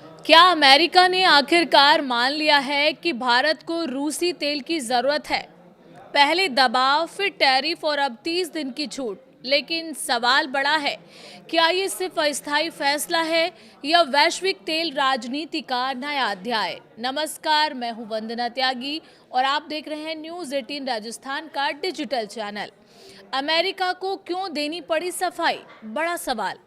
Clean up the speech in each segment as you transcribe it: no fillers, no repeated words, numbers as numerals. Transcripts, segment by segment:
क्या अमेरिका ने आखिरकार मान लिया है कि भारत को रूसी तेल की जरूरत है? पहले दबाव, फिर टैरिफ और अब 30 दिन की छूट। लेकिन सवाल बड़ा है, क्या ये सिर्फ अस्थायी फैसला है या वैश्विक तेल राजनीति का नया अध्याय? नमस्कार, मैं हूं वंदना त्यागी और आप देख रहे हैं न्यूज 18 राजस्थान का डिजिटल चैनल। अमेरिका को क्यों देनी पड़ी सफाई? बड़ा सवाल।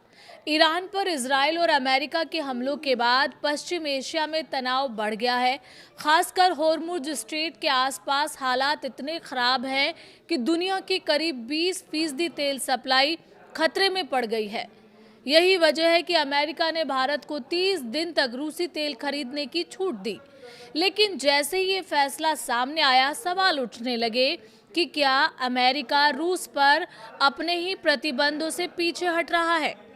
ईरान पर इजराइल और अमेरिका के हमलों के बाद पश्चिम एशिया में तनाव बढ़ गया है। खासकर होर्मुज स्ट्रेट के आसपास हालात इतने खराब हैं कि दुनिया की करीब 20% तेल सप्लाई खतरे में पड़ गई है। यही वजह है कि अमेरिका ने भारत को 30 दिन तक रूसी तेल खरीदने की छूट दी। लेकिन जैसे ही ये फैसला सामने आया, सवाल उठने लगे कि क्या अमेरिका रूस पर अपने ही प्रतिबंधों से पीछे हट रहा है।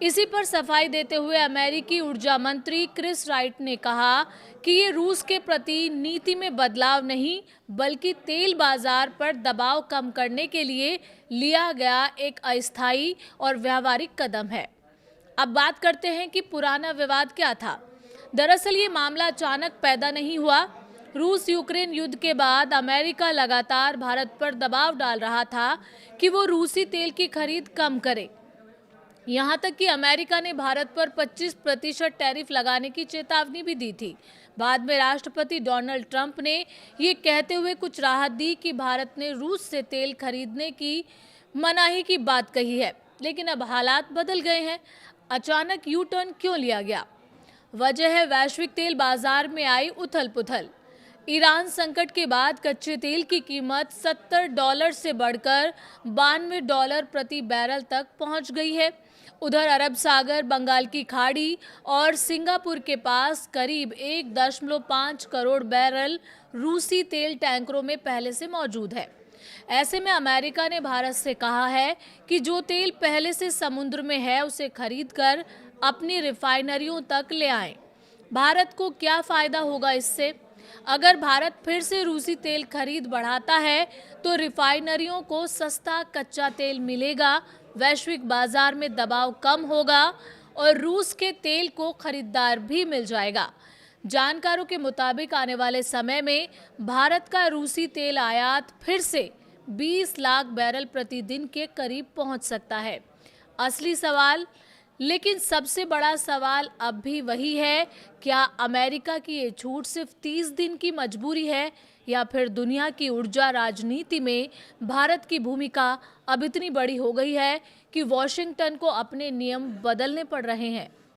इसी पर सफाई देते हुए अमेरिकी ऊर्जा मंत्री क्रिस राइट ने कहा कि ये रूस के प्रति नीति में बदलाव नहीं, बल्कि तेल बाजार पर दबाव कम करने के लिए लिया गया एक अस्थायी और व्यावहारिक कदम है। अब बात करते हैं कि पुराना विवाद क्या था। दरअसल ये मामला अचानक पैदा नहीं हुआ। रूस यूक्रेन युद्ध के बाद अमेरिका लगातार भारत पर दबाव डाल रहा था कि वो रूसी तेल की खरीद कम करे। यहाँ तक कि अमेरिका ने भारत पर 25% टैरिफ लगाने की चेतावनी भी दी थी। बाद में राष्ट्रपति डोनाल्ड ट्रंप ने ये कहते हुए कुछ राहत दी कि भारत ने रूस से तेल खरीदने की मनाही की बात कही है। लेकिन अब हालात बदल गए हैं। अचानक यू टर्न क्यों लिया गया? वजह है वैश्विक तेल बाजार में आई उथल पुथल। ईरान संकट के बाद कच्चे तेल की कीमत $70 से बढ़कर $92 प्रति बैरल तक पहुंच गई है। उधर अरब सागर, बंगाल की खाड़ी और सिंगापुर के पास करीब 1.5 करोड़ बैरल रूसी तेल टैंकरों में पहले से मौजूद है। ऐसे में अमेरिका ने भारत से कहा है कि जो तेल पहले से समुद्र में है उसे खरीदकर अपनी रिफाइनरियों तक ले आएं। भारत को क्या फायदा होगा इससे? अगर भारत फिर से रूसी तेल खरीद बढ़ाता है तो रिफाइनरियों को सस्ता कच्चा तेल मिलेगा, वैश्विक बाजार में दबाव कम होगा और रूस के तेल को खरीदार भी मिल जाएगा। जानकारों के मुताबिक आने वाले समय में भारत का रूसी तेल आयात फिर से 20 लाख बैरल प्रतिदिन के करीब पहुंच सकता है। असली सवाल, लेकिन सबसे बड़ा सवाल अब भी वही है, क्या अमेरिका की ये छूट सिर्फ 30 दिन की मजबूरी है या फिर दुनिया की ऊर्जा राजनीति में भारत की भूमिका अब इतनी बड़ी हो गई है कि वॉशिंगटन को अपने नियम बदलने पड़ रहे हैं।